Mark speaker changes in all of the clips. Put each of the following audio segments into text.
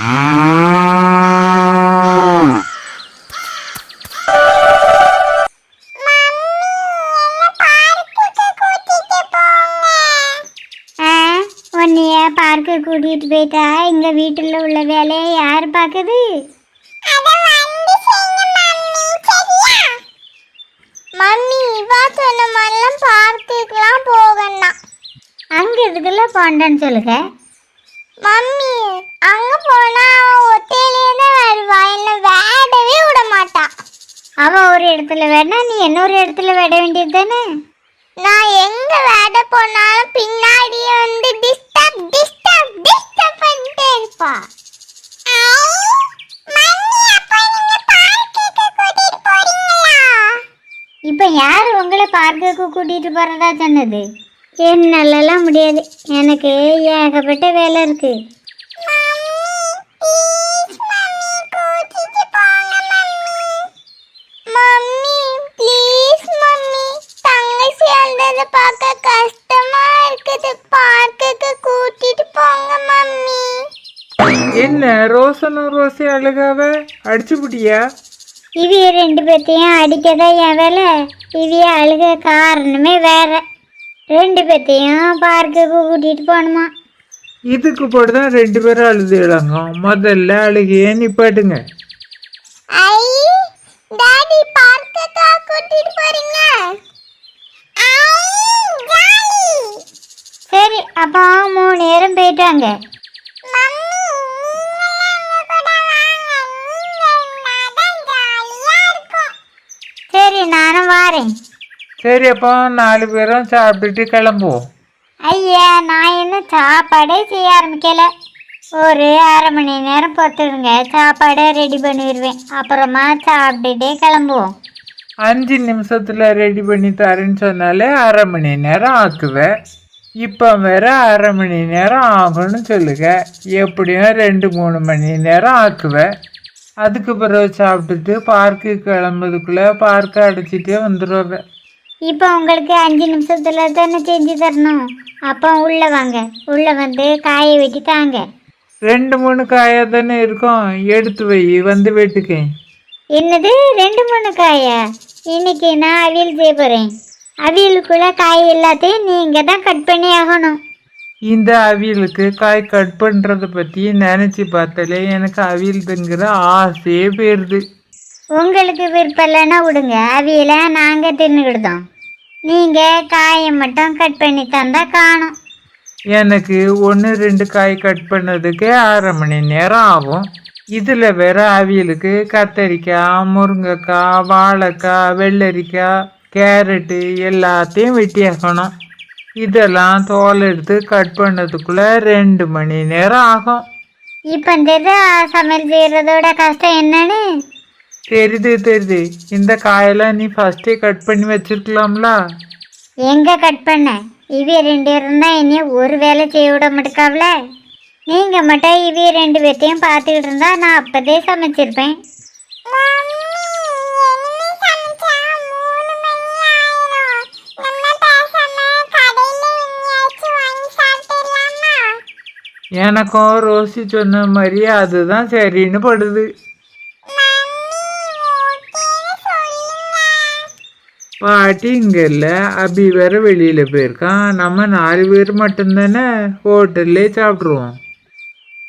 Speaker 1: உன்னைய பார்க்க கூட்டிட்டு போயிட்டா எங்க வீட்டுல உள்ள வேலையை யாரு பாக்குது?
Speaker 2: மம்மி வா சொன்ன மாதிரிலாம் பார்க்குக்கெல்லாம் போகணும்.
Speaker 1: அங்க இதுக்குள்ள போண்டேன்னு சொல்லுங்க.
Speaker 2: மம்மி அங்க போனா அவன் ஒத்தையிலே தான் வருவா, என்ன வேடவே விட மாட்டா.
Speaker 1: அவ ஒரு இடத்துல வேணா நீ இன்னொரு இடத்துல விட வேண்டியது தானே?
Speaker 2: நான் எங்க வேட போனாலும் பின்னாடியே வந்து டிஸ்டர்ப் பண்ணிட்டே இருப்பா.
Speaker 1: இப்ப யாரு உங்களை பார்க்குக்கு கூட்டிட்டு போறதா சொன்னது? என்னாலலாம் முடியாது, எனக்கு ஏகப்பட்ட வேலை இருக்கு.
Speaker 2: மம்மி ப்ளீஸ் மம்மி, தங்கச்சி அழுதத பார்க்க கஷ்டமா இருக்குது, பார்க்குக்கு கூட்டிட்டு போங்க மம்மி.
Speaker 3: என்ன ரோசனும் ரோசி அழுகாவ அடிச்சு புட்டியா?
Speaker 1: இவிய ரெண்டு பேர்த்தையும் அடிக்கதான் என் வேலை. இவிய அழுக காரணமே வேற. ரெண்டு பேர்த்தையும் பார்க்குக்கு கூட்டிட்டு போகணுமா?
Speaker 3: இதுக்கு போட்டுதான் ரெண்டு பேரும் அழுது இழங்க. முதல்ல அழுகையே நிப்பாட்டுங்க.
Speaker 2: ஐ டாடி பார்க்குக்கு கூட்டிட்டு போறீங்க?
Speaker 1: சரி, அப்போ 3 நேரம் போயிட்டாங்க. சரி, நானும் வாரேன்.
Speaker 3: சரி, அப்போ 4 பேரும் சாப்பிட்டுட்டு கிளம்புவோம்.
Speaker 1: ஐயா, நான் இன்னும் சாப்பாடே செய்ய ஆரம்பிக்கல. ஒரு 1/2 மணி நேரம் பொறுத்துடுங்க, சாப்பாடை ரெடி பண்ணிடுவேன். அப்புறமா சாப்பிட்டுட்டே கிளம்புவோம்.
Speaker 3: 5 நிமிஷத்துல ரெடி பண்ணி தரேன்னு சொன்னாலே 1/2 மணி நேரம் ஆக்குவேன். இப்போ வேற 1/2 மணி நேரம் ஆகும்னு சொல்லுங்க. எப்படியும் 2-3 மணி நேரம் ஆக்குவேன். அதுக்கு பிறகு சாப்பிட்டுட்டு பார்க்கு கிளம்புறதுக்குள்ள பார்க்கை அடைச்சிட்டே வந்துடுவேன்.
Speaker 1: இப்போ உங்களுக்கு 5 நிமிஷத்துல தானே செஞ்சு தரணும். அப்போ உள்ள வாங்க, உள்ள வந்து காயை வெட்டி தாங்க.
Speaker 3: 2-3 காயா தானே இருக்கும், எடுத்து வை, வந்து வெட்டுக்கேன்.
Speaker 1: என்னது 2-3 காயா? இன்னைக்கு நான் அவியல் செய்ய போறேன். அவியலுக்குள்ள காய் எல்லாத்தையும் நீங்க தான் கட் பண்ணி ஆகணும்.
Speaker 3: இந்த அவியலுக்கு காய் கட் பண்ணுறதை பற்றி நினச்சி பார்த்தாலே எனக்கு அவியல் திங்கிற ஆசையே போயிடுது.
Speaker 1: உங்களுக்கு விருப்பம் இல்லைன்னா விடுங்க, அவியலை நாங்கள் தின்னுக்கிடுதோம். நீங்கள் காயை மட்டும் கட் பண்ணி தந்தா காணும்.
Speaker 3: எனக்கு 1-2 காய் கட் பண்ணதுக்கு 1/2 மணி நேரம் ஆகும். இதில் வேற அவியலுக்கு கத்தரிக்காய், முருங்கைக்காய், வாழைக்காய், வெள்ளரிக்காய், கேரட்டு எல்லாத்தையும் வெட்டியாக்கணும். இதெல்லாம் தோல் எடுத்து கட் பண்ணதுக்குள்ள 2 மணி நேரம் ஆகும்.
Speaker 1: இப்போ இந்த சமையல் செய்கிறதோட கஷ்டம் என்னன்னு
Speaker 3: தெரியுது. இந்த காயெல்லாம் நீ ஃபர்ஸ்டே கட் பண்ணி வச்சிருக்கலாம்ல.
Speaker 1: எங்கே கட் பண்ண? இவிய 2 பேரும் தான் என்னைய ஒரு வேலை செய்ய விட மாட்டேக்காவல. நீங்கள் மட்டும் இவிய 2 பேர்த்தையும் பார்த்துக்கிட்டு இருந்தா நான் அப்போதே சமைச்சிருப்பேன்.
Speaker 3: எனக்கும் ரோசி சொன்ன மாதிரி அதுதான் சரின்னு படுது. பாட்டி இங்கே இல்லை, அபி வேற வெளியில் போயிருக்கான். நம்ம 4 பேர் மட்டும்தானே, ஹோட்டல்லே சாப்பிட்ருவோம்.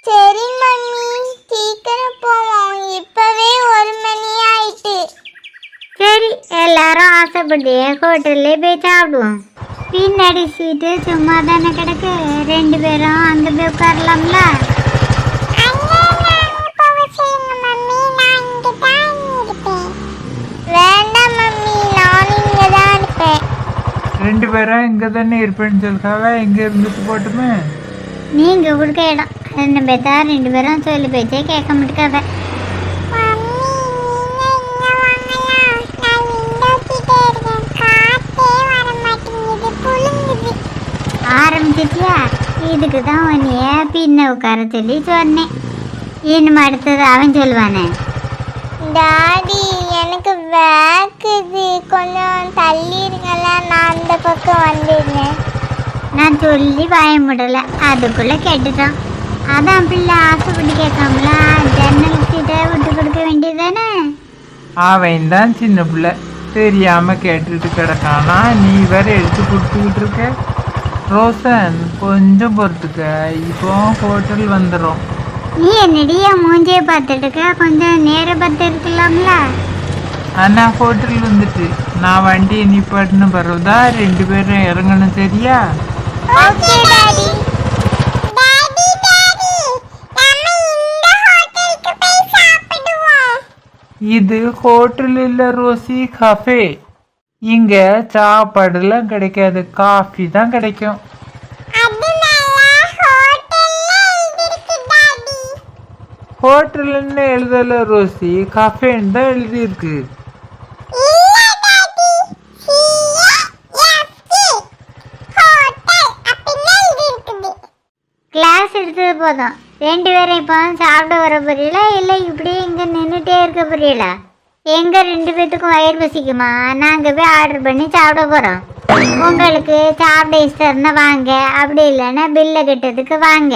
Speaker 2: சரி மம்மி, சீக்கிரம் போவோம், இப்பவே 1 மணி ஆயிட்டு.
Speaker 1: சரி, எல்லாரும் ஆசைப்பட்டு ஹோட்டல்லே போய் சாப்பிடுவோம். பின்னாடி சீட்டு சும்மா தானே கிடக்கு, 2 பேரும் அங்கே போய் உட்காரலாம்ல.
Speaker 2: வேண்டாம் மம்மி, நானும் இங்கே தான் இருப்பேன்.
Speaker 3: 2 பேரும் இங்கே தானே இருப்பேன்னு சொல்லிக்காவ, இங்கே இருந்துட்டு போட்டுமே.
Speaker 1: நீங்கள் கொடுக்க இடம் 2 பேர்த்தா, 2 பேரும் சொல்லி பேச்சே கேட்க மாட்டேக்காவ. ஆரம்பிச்சிட்டியா? இதுக்கு தான் உன்னைய பின்ன உட்கார சொல்லி சொன்னேன். இன்னும் அடுத்தது அவன் சொல்லுவானே.
Speaker 2: டாடி எனக்கு வேக்குது, கொஞ்சம் தள்ளிருங்கள, நான் அந்த பக்கம் வந்துடுறேன்.
Speaker 1: நான் சொல்லி பயமுடலை, அதுக்குள்ளே கேட்டுட்டான். அதான் பிள்ளை ஆசைப்பட்டு கேட்காமல ஜன்னல் சீட்டை விட்டு கொடுக்க வேண்டியதானே.
Speaker 3: அவன் தான் சின்ன பிள்ளை தெரியாம கேட்டுட்டு கிடக்கானா, நீ வேற எடுத்து கொடுத்துக்கிட்டு இருக்க. ரோசன் கொஞ்சம் பொறுத்துக்க, இப்போ ஹோட்டல் வந்துடும்.
Speaker 1: நீ என்னடி என் மூஞ்சியை பார்த்துட்டு இருக்க, கொஞ்சம் நேரம் பார்த்து இருக்கலாம்ல.
Speaker 3: அண்ணா ஹோட்டல் வந்துட்டு நான் வண்டியை நிப்பாட்டின பிறகுதா 2 பேரும் இறங்கணும், சரியா?
Speaker 2: Okay daddy. டாடி டாடி நம்ம இந்த ஹோட்டலுக்கு போய் சாப்பிடுவோம்.
Speaker 3: இது ஹோட்டல் இல்ல ரோசி, கஃபே. இங்க சாப்பாடுலாம் கிடைக்காது, காஃபி தான் கிடைக்கும். ஹோட்டல்னு எழுதல ரோசி, கஃபேன்னு தான் எழுதியிருக்கு.
Speaker 1: கிளாஸ் எடுத்தது போதும். 2 பேரும் இப்போ சாப்பிட வர புரியல, இல்லை இப்படியே இங்கே நின்றுட்டே இருக்க புரியல. எங்க 2 பேத்துக்கும் வயிறு பசிக்குமா? நாங்கள் போய் ஆர்டர் பண்ணி சாப்பிட போகிறோம். உங்களுக்கு சாப்பிட இஷ்டம்னா வாங்க, அப்படி இல்லைன்னா பில்லை கட்டுறதுக்கு வாங்க.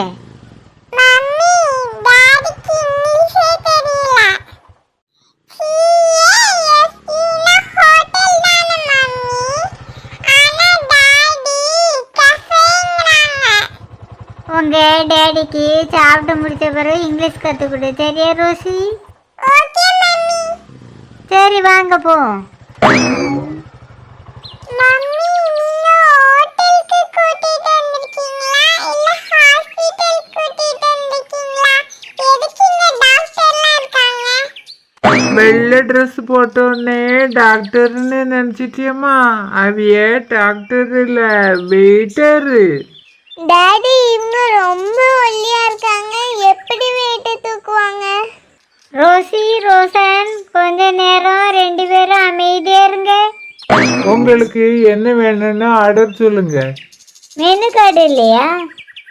Speaker 1: உங்க டேடிக்கு சாப்பிட்டு முடிச்ச பிறகு இங்கிலீஷ் கற்றுக் கொடு, சரியா ரோசி? சரி வாங்க போ.
Speaker 3: வெள்ளை ட்ரெஸ் போட்டோன்னே டாக்டர்னு நினைச்சிட்டியம்மா? அவிய டாக்டர் இல்ல, வெயிட்டரு.
Speaker 2: டாடி இவங்க ரொம்ப ஒல்லியா இருக்காங்க, எப்படி வெயிட் தூக்குவாங்க?
Speaker 1: ரோசி ரோசன் கொஞ்ச நேரம் 2 பேரும் அமைதியா இருங்க.
Speaker 3: உங்களுக்கு என்ன வேணும்னு ஆர்டர் சொல்லுங்க.
Speaker 1: மெனு கார்டு இல்லையா?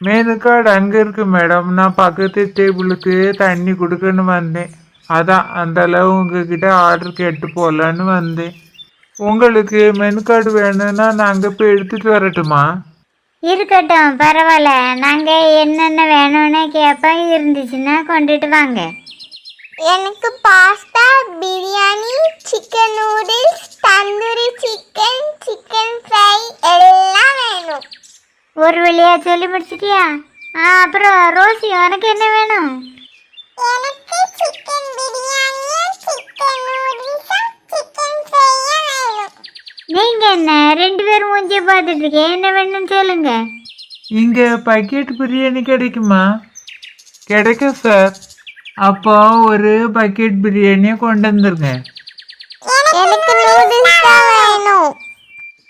Speaker 3: மெனு கார்டு அங்க இருக்கு மேடம். நான் பக்கத்து டேபிளுக்கு தண்ணி கொடுக்கன்னு வந்தேன், அதான் அந்த அளவு உங்ககிட்ட ஆர்டர் கேட்டு போகலான்னு வந்தேன். உங்களுக்கு மெனு கார்டு வேணும்னா நான் அங்கே போய் எடுத்துட்டு வரட்டுமா?
Speaker 1: இருக்கட்டும், பரவாயில்ல. நாங்கள் என்னென்ன வேணும்னு கேட்போம், இருந்துச்சுன்னா கொண்டுட்டு வாங்க.
Speaker 2: எனக்கு pasta, biryani, chicken noodles, tandoori chicken, chicken fry எல்லாம் வேணும்.
Speaker 1: ஒரு வழியா சொல்லி முடிச்சிட்டியா? அப்புறம் ரோசி உனக்கு என்ன வேணும்?
Speaker 2: எனக்கு சிக்கன் பிரியாணியும் சிக்கன் நூடுல்ஸும் சிக்கன் ஃப்ரையும் வேணும்.
Speaker 1: நீங்க என்ன 2 பேரும் மூஞ்சி பார்த்துட்டு இருக்கேன், என்ன வேணும்னு சொல்லுங்க.
Speaker 3: இங்க பக்கெட் பிரியாணி கிடைக்குமா? கிடைக்கும் சார். அப்போ ஒரு பக்கெட் பிரியாணியை கொண்டு வந்துருங்க.
Speaker 2: எனக்கு நூடுல்ஸ் தான் வேணும்.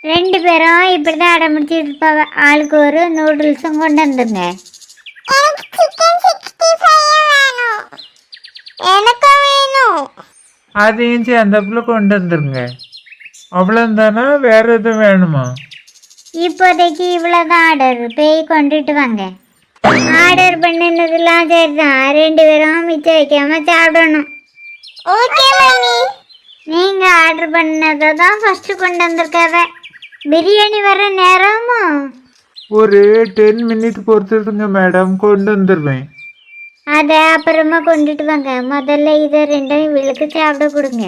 Speaker 1: 2 பேரும் இப்படி தான் அடம் முடிச்சுட்டு இருப்பாங்க. ஆளுக்கு ஒரு நூடுல்ஸும் கொண்டு வந்துருங்க.
Speaker 2: எனக்கு சிக்கன் 65 வேணும். எனக்கு வேணும்.
Speaker 3: அதையும் சேர்ந்தப்புல கொண்டு வந்துருங்க. அவ்வளோதானா? வேற எதுவும் வேணுமா?
Speaker 1: இப்போதைக்கு இவ்வளோதான் ஆர்டர், போய் கொண்டுட்டு வாங்க. ஆர்டர் பண்ணினதுலாம் சரிதான், 2 பேரும் மிச்சம் வைக்காம சாப்பிடணும்.
Speaker 2: Okay mummy.
Speaker 1: நீங்கள் ஆர்டர் பண்ணதை தான் ஃபஸ்ட்டு கொண்டு வந்திருக்காவ. பிரியாணி வர நேரமா?
Speaker 3: ஒரு 10 மினிட் பொறுத்துடுங்க மேடம், கொண்டு வந்துடுவேன்.
Speaker 1: அதை அப்புறமா கொண்டுட்டு வாங்க. முதல்ல இதை 2 இவளுக்கு சாப்பிட கொடுங்க.